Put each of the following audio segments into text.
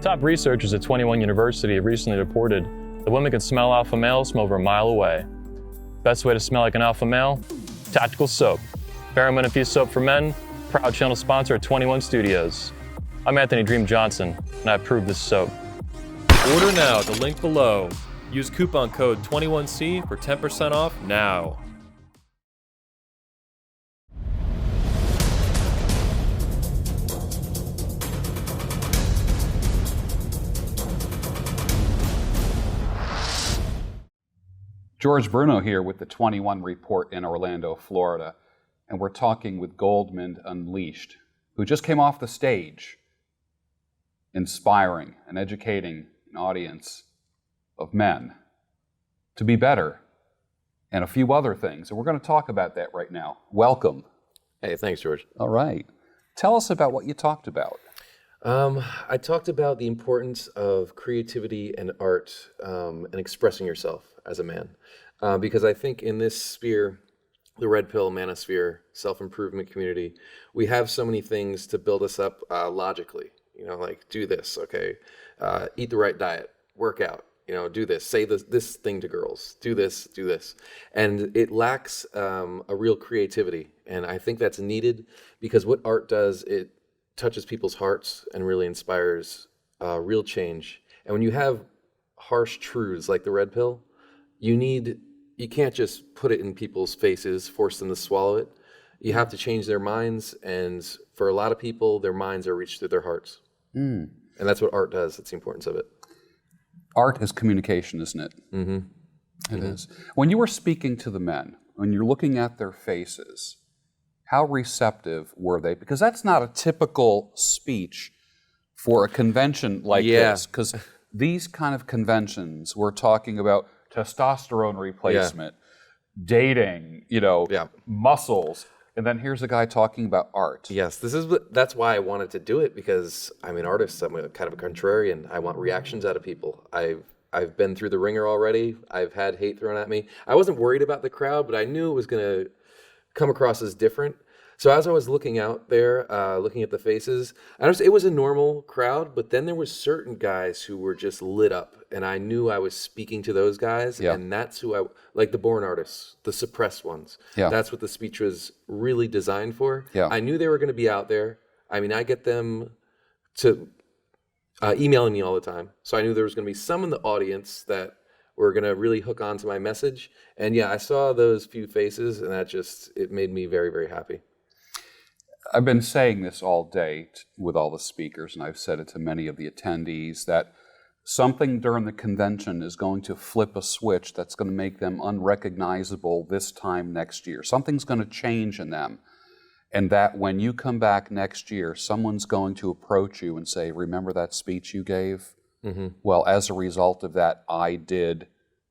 Top researchers at 21 University have recently reported that women can smell alpha males from over a mile away. Best way to smell like an alpha male? Tactical soap. Pheromone-infused soap for men, proud channel sponsor at 21 Studios. I'm Anthony Dream Johnson, and I approve this soap. Order now at the link below. Use coupon code 21C for 10% off now. George Bruno here with the 21 Report in Orlando, Florida, and we're talking with Goldmund Unleashed, who just came off the stage, inspiring and educating an audience of men to be better, and a few other things. And we're going to talk about that right now. Welcome. Hey, thanks, George. All right. Tell us about what you talked about. I talked about the importance of creativity and art and expressing yourself as a man. Because I think in this sphere, the red pill, manosphere, self-improvement community, we have so many things to build us up logically. You know, like do this, okay, eat the right diet, work out, you know, do this, say this thing to girls, do this. And it lacks a real creativity. And I think that's needed because what art does, it touches people's hearts and really inspires real change. And when you have harsh truths like the red pill, you can't just put it in people's faces, force them to swallow it. You have to change their minds, and for a lot of people, their minds are reached through their hearts. And that's what art does. That's the importance of it. Art is communication, isn't it? Mm-hmm. It is. When you were speaking to the men, when you're looking at their faces, how receptive were they? Because that's not a typical speech for a convention like this. Because these kind of conventions, we're talking about testosterone replacement, dating, muscles, and then here's a guy talking about art. Yes, that's why I wanted to do it, because I'm an artist. I'm kind of a contrarian. I want reactions out of people. I've been through the ringer already. I've had hate thrown at me. I wasn't worried about the crowd, but I knew it was going to come across as different. So as I was looking out there, looking at the faces, it was a normal crowd, but then there were certain guys who were just lit up, and I knew I was speaking to those guys, and that's who like the born artists, the suppressed ones. That's what the speech was really designed for. I knew they were going to be out there. I mean, I get them to emailing me all the time, so I knew there was going to be some in the audience that were going to really hook on to my message. And I saw those few faces, and it made me very, very happy. I've been saying this all day with all the speakers, and I've said it to many of the attendees, that something during the convention is going to flip a switch that's going to make them unrecognizable this time next year. Something's going to change in them. And that when you come back next year, someone's going to approach you and say, remember that speech you gave? Mm-hmm. Well, as a result of that, I did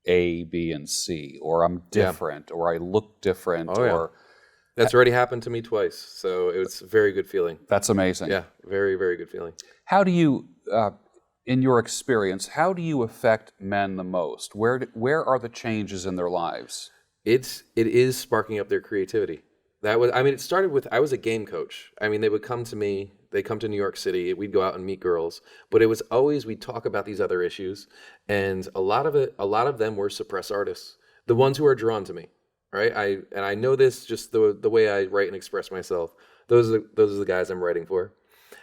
A, B, and C, or I'm different, or I look different, That's already happened to me twice, so it was a very good feeling. That's amazing. Yeah, very, very good feeling. How do you, in your experience, how do you affect men the most? Where are the changes in their lives? It is sparking up their creativity. It started with, I was a game coach. I mean, they would come to me, they'd come to New York City, we'd go out and meet girls, but it was always, we'd talk about these other issues, and a lot of them were suppressed artists, the ones who are drawn to me. Right, I know this just the way I write and express myself. Those are the guys I'm writing for.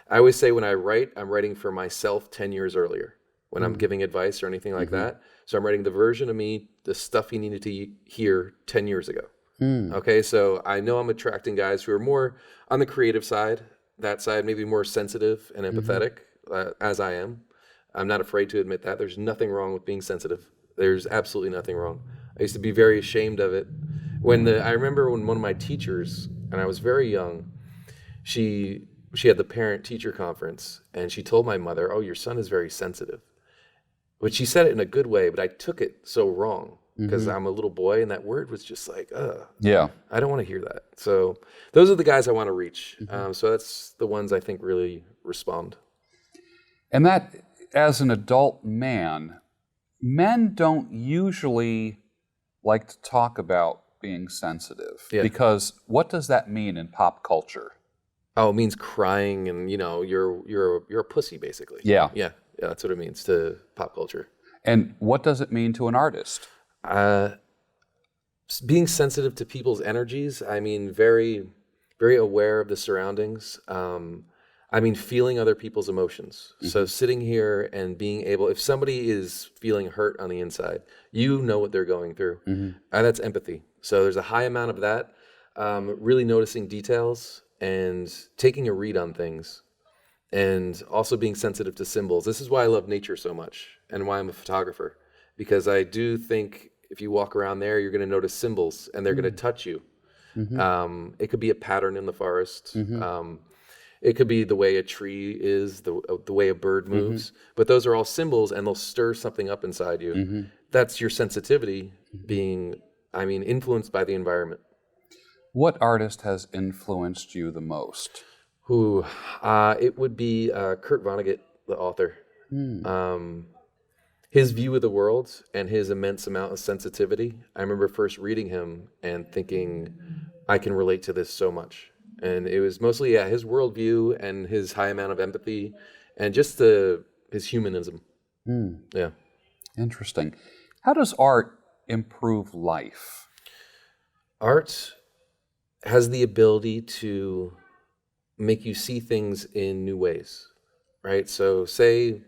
I always say when I write, I'm writing for myself 10 years earlier when I'm giving advice or anything like that. So I'm writing the version of me, the stuff he needed to hear 10 years ago. Okay, so I know I'm attracting guys who are more on the creative side, that side, maybe more sensitive and empathetic, as I am. I'm not afraid to admit that. There's nothing wrong with being sensitive. There's absolutely nothing wrong. I used to be very ashamed of it. I remember when one of my teachers, and I was very young, she had the parent-teacher conference, and she told my mother, "Oh, your son is very sensitive." But she said it in a good way, but I took it so wrong because I'm a little boy, and that word was just like, I don't want to hear that. So those are the guys I want to reach. So that's the ones I think really respond. And that, as an adult man, men don't usually like to talk about being sensitive, because what does that mean in pop culture? Oh, it means crying and, you're a pussy, basically. Yeah. Yeah. Yeah, that's what it means to pop culture. And what does it mean to an artist? Being sensitive to people's energies. I mean, very, very aware of the surroundings. I mean, feeling other people's emotions. So sitting here and being able, if somebody is feeling hurt on the inside, you know what they're going through. And that's empathy. So there's a high amount of that. Really noticing details and taking a read on things. And also being sensitive to symbols. This is why I love nature so much and why I'm a photographer. Because I do think if you walk around there, you're going to notice symbols and they're going to touch you. It could be a pattern in the forest. It could be the way a tree is, the way a bird moves. But those are all symbols and they'll stir something up inside you. That's your sensitivity being, influenced by the environment. What artist has influenced you the most? It would be Kurt Vonnegut, the author. His view of the world and his immense amount of sensitivity. I remember first reading him and thinking, I can relate to this so much. And it was mostly, his worldview and his high amount of empathy and just his humanism. Yeah. Interesting. How does art improve life? Art has the ability to make you see things in new ways, right? So say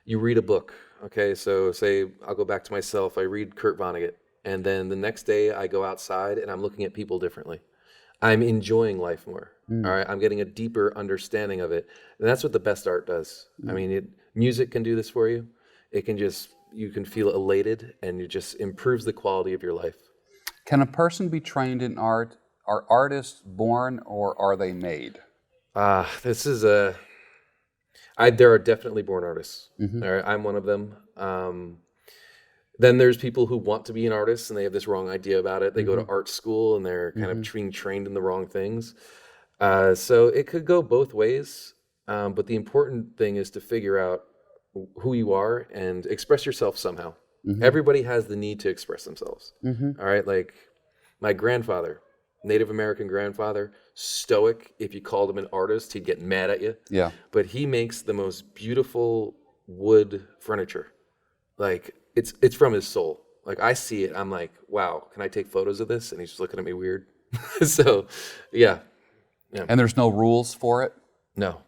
you read a book, okay? So say I'll go back to myself, I read Kurt Vonnegut, and then the next day I go outside and I'm looking at people differently. I'm enjoying life more, all right? I'm getting a deeper understanding of it. And that's what the best art does. Music can do this for you. It can you can feel elated and it just improves the quality of your life. Can a person be trained in art? Are artists born or are they made? There are definitely born artists. All right, I'm one of them. Then there's people who want to be an artist and they have this wrong idea about it. They go to art school and they're kind of being trained in the wrong things. So it could go both ways. But the important thing is to figure out who you are and express yourself somehow. Everybody has the need to express themselves. All right, like my grandfather, Native American grandfather, stoic. If you called him an artist, he'd get mad at you. Yeah. But he makes the most beautiful wood furniture. Like it's from his soul. Like I see it, I'm like, wow, can I take photos of this? And he's just looking at me weird. So, yeah. And there's no rules for it? No.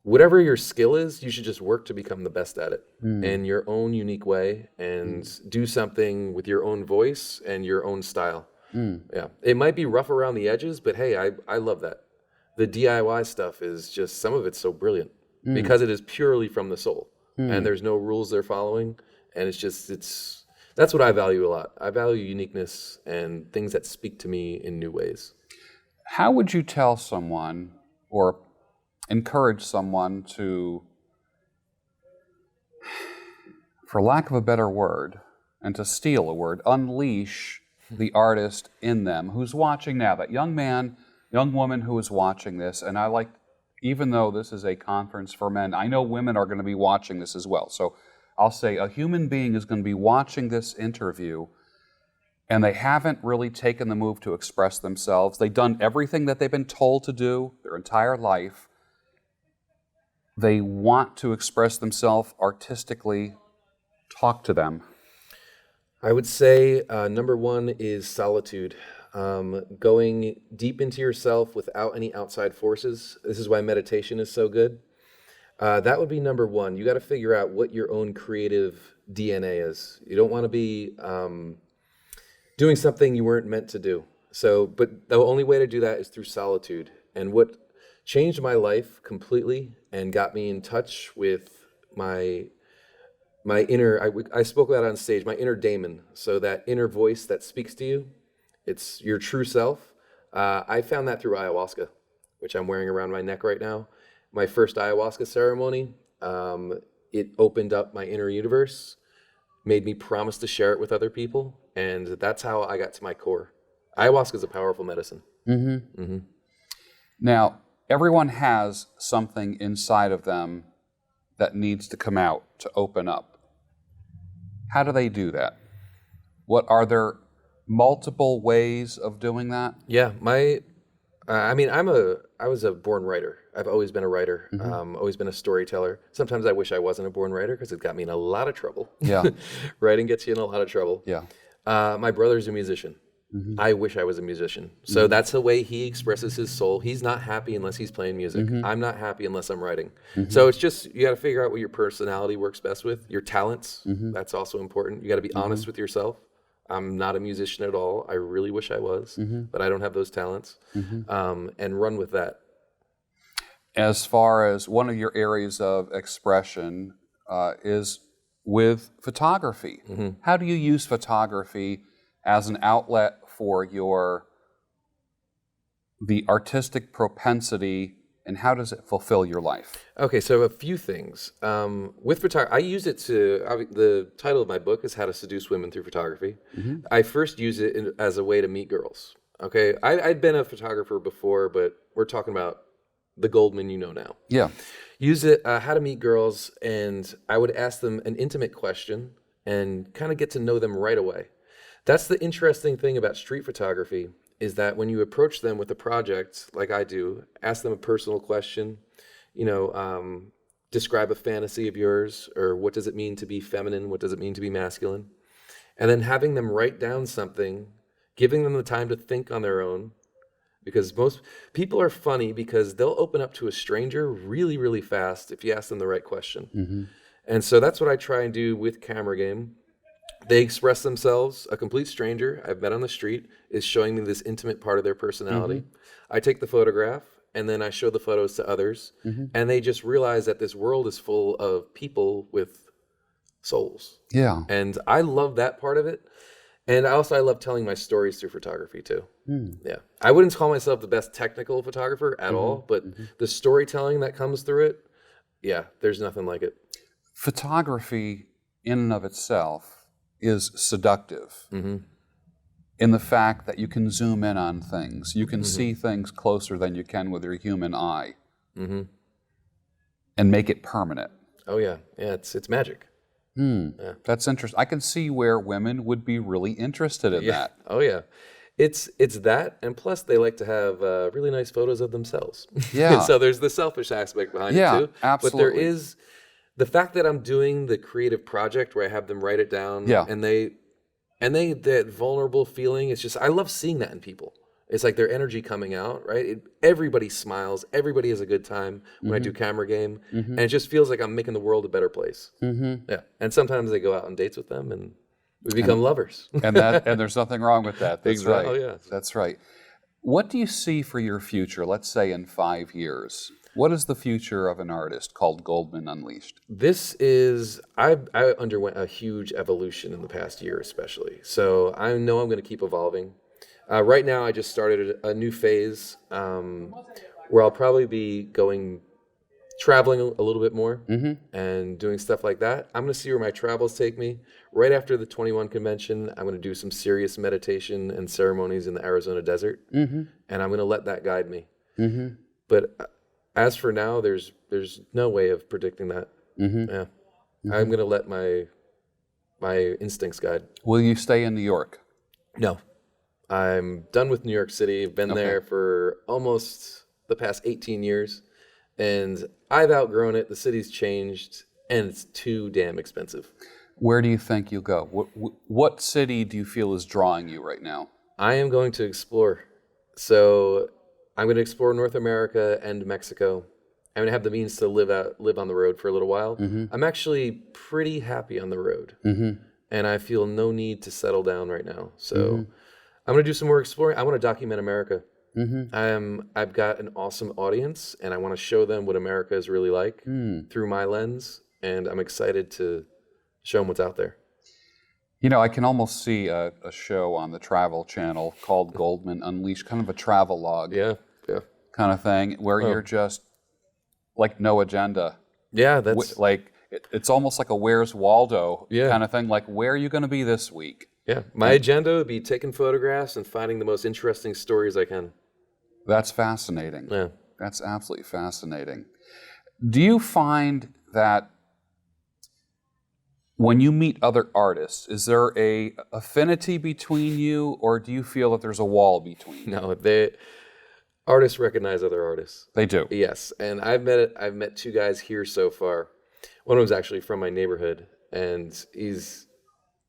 Whatever your skill is, you should just work to become the best at it in your own unique way and do something with your own voice and your own style. Yeah. It might be rough around the edges, but hey, I love that. The DIY stuff is just, some of it's so brilliant because it is purely from the soul and there's no rules they're following. And that's what I value a lot. I value uniqueness and things that speak to me in new ways. How would you tell someone or encourage someone to, for lack of a better word, and to steal a word, unleash the artist in them who's watching now, that young man, young woman who is watching this, and even though this is a conference for men, I know women are going to be watching this as well. So I'll say a human being is going to be watching this interview and they haven't really taken the move to express themselves. They've done everything that they've been told to do their entire life. They want to express themselves artistically. Talk to them. I would say number one is solitude. Going deep into yourself without any outside forces. This is why meditation is so good. That would be number one. You got to figure out what your own creative DNA is. You don't want to be doing something you weren't meant to do. But the only way to do that is through solitude. And what changed my life completely and got me in touch with my inner, I spoke about it on stage, my inner daemon. So that inner voice that speaks to you, it's your true self. I found that through ayahuasca, which I'm wearing around my neck right now. My first ayahuasca ceremony, it opened up my inner universe, made me promise to share it with other people, and that's how I got to my core. Ayahuasca is a powerful medicine. Now, everyone has something inside of them that needs to come out, to open up. How do they do that? Are there multiple ways of doing that? Yeah, I was a born writer. I've always been a writer. Always been a storyteller. Sometimes I wish I wasn't a born writer because it got me in a lot of trouble. Yeah. Writing gets you in a lot of trouble. Yeah. My brother's a musician. I wish I was a musician. So that's the way he expresses his soul. He's not happy unless he's playing music. I'm not happy unless I'm writing. So it's just, you got to figure out what your personality works best with, your talents. That's also important. You got to be honest with yourself. I'm not a musician at all. I really wish I was, but I don't have those talents. And run with that. As far as one of your areas of expression is with photography. How do you use photography as an outlet for the artistic propensity, and how does it fulfill your life? Okay, so a few things. With photography, I use it the title of my book is How to Seduce Women Through Photography. I first use it as a way to meet girls. Okay, I'd been a photographer before, but we're talking about the Goldmund you know now. Yeah. Use it, how to meet girls, and I would ask them an intimate question and kind of get to know them right away. That's the interesting thing about street photography, is that when you approach them with a project, like I do, ask them a personal question, describe a fantasy of yours, or what does it mean to be feminine, what does it mean to be masculine, and then having them write down something, giving them the time to think on their own, because most people are funny because they'll open up to a stranger really, really fast if you ask them the right question. And so that's what I try and do with Camera Game. They express themselves. A complete stranger I've met on the street is showing me this intimate part of their personality. I take the photograph, and then I show the photos to others, and they just realize that this world is full of people with souls. Yeah. And I love that part of it. And I love telling my stories through photography too. Yeah. I wouldn't call myself the best technical photographer at all, but the storytelling that comes through it, yeah, there's nothing like it. Photography in and of itself is seductive in the fact that you can zoom in on things. You can see things closer than you can with your human eye and make it permanent. Oh yeah. Yeah, it's magic. Yeah. That's interesting. I can see where women would be really interested in that. Oh yeah. It's that, and plus they like to have really nice photos of themselves. Yeah. So there's the selfish aspect behind it too. Absolutely. But there is the fact that I'm doing the creative project where I have them write it down, and they that vulnerable feeling. It's just, I love seeing that in people. It's like their energy coming out, right? Everybody smiles. Everybody has a good time when I do Camera Game. And it just feels like I'm making the world a better place. Yeah. And sometimes they go out on dates with them and we become lovers. and there's nothing wrong with that. That's right. Oh, yeah. That's right. What do you see for your future, let's say in 5 years? What is the future of an artist called Goldmund Unleashed? This is, I underwent a huge evolution in the past year especially. So I know I'm going to keep evolving. Right now, I just started a new phase where I'll probably be traveling a little bit more and doing stuff like that. I'm going to see where my travels take me. Right after the 21 convention, I'm going to do some serious meditation and ceremonies in the Arizona desert, and I'm going to let that guide me. But as for now, there's no way of predicting that. Yeah, I'm going to let my instincts guide. Will you stay in New York? No. I'm done with New York City. I've been there for almost the past 18 years, and I've outgrown it. The city's changed, and it's too damn expensive. Where do you think you'll go? What city do you feel is drawing you right now? I am going to explore. So I'm going to explore North America and Mexico. I'm going to have the means to live on the road for a little while. I'm actually pretty happy on the road, and I feel no need to settle down right now. So I'm going to do some more exploring. I want to document America. I've got an awesome audience, and I want to show them what America is really like through my lens, and I'm excited to show them what's out there. You know, I can almost see a show on the Travel Channel called Goldmund Unleashed, kind of a travel log kind of thing, where you're just like no agenda. Yeah, that's... It's almost like a Where's Waldo kind of thing, like where are you going to be this week? Yeah, my agenda would be taking photographs and finding the most interesting stories I can. That's fascinating. Yeah. That's absolutely fascinating. Do you find that when you meet other artists, is there a affinity between you, or do you feel that there's a wall between you? No, Artists recognize other artists. They do. Yes, and I've met two guys here so far. One was actually from my neighborhood, and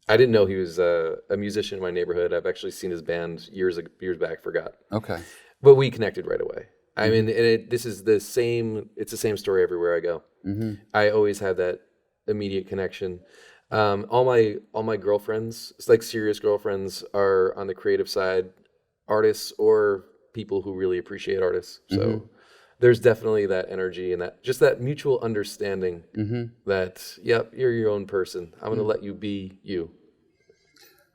I didn't know he was a musician in my neighborhood. I've actually seen his band years back, forgot. Okay. But we connected right away. I mean, it's the same story everywhere I go. Mm-hmm. I always have that immediate connection. All my girlfriends, it's like serious girlfriends, are on the creative side, artists or people who really appreciate artists. So there's definitely that energy and that mutual understanding that, yep, you're your own person. I'm going to let you be you.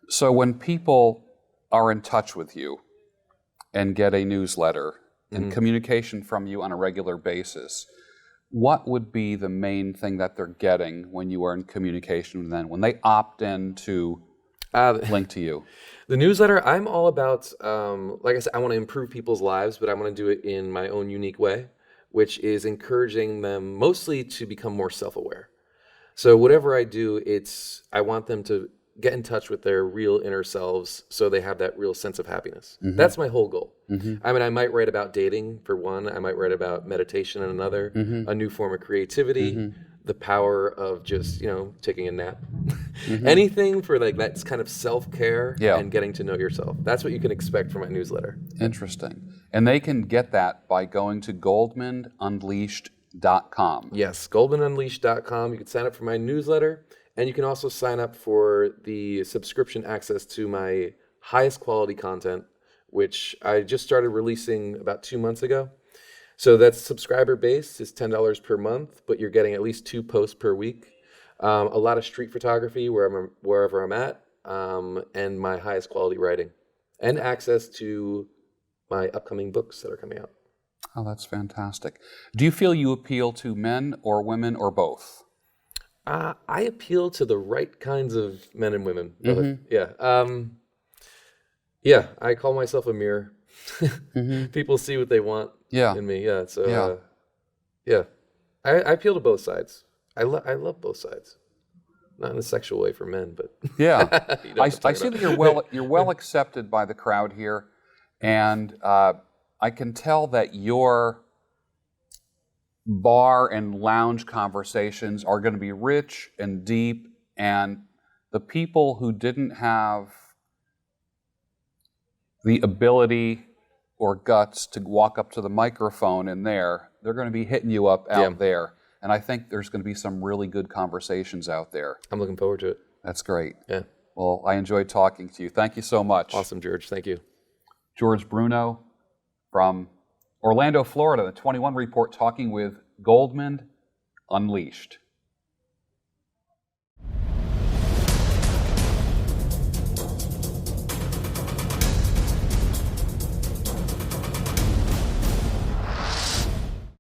So when people are in touch with you and get a newsletter and communication from you on a regular basis, what would be the main thing that they're getting when you are in communication with them, when they opt in to link to you? The newsletter, I'm all about, like I said, I want to improve people's lives, but I want to do it in my own unique way, which is encouraging them mostly to become more self-aware. So whatever I do, I want them to get in touch with their real inner selves so they have that real sense of happiness. That's my whole goal. I mean, I might write about dating for one. I might write about meditation in another, a new form of creativity, the power of just, taking a nap. Anything for like that's kind of self-care and getting to know yourself. That's what you can expect from my newsletter. Interesting. And they can get that by going to goldmundunleashed.com. Yes, goldmundunleashed.com. You can sign up for my newsletter. And you can also sign up for the subscription access to my highest quality content, which I just started releasing about 2 months ago. So that's subscriber based. It's $10 per month, but you're getting at least 2 posts per week. A lot of street photography wherever I'm at, and my highest quality writing, and access to my upcoming books that are coming out. Oh, that's fantastic. Do you feel you appeal to men or women or both? I appeal to the right kinds of men and women. Yeah. I call myself a mirror. People see what they want in me. Yeah. So, I appeal to both sides. I love both sides. Not in a sexual way for men, but yeah. I see that you're well accepted by the crowd here, and I can tell that your bar and lounge conversations are going to be rich and deep, and the people who didn't have the ability or guts to walk up to the microphone in there, they're going to be hitting you up out there. And I think there's going to be some really good conversations out there. I'm looking forward to it. That's great. Yeah. Well, I enjoyed talking to you. Thank you so much. Awesome, George. Thank you. George Bruno from Orlando, Florida, the 21 Report, talking with Goldmund Unleashed.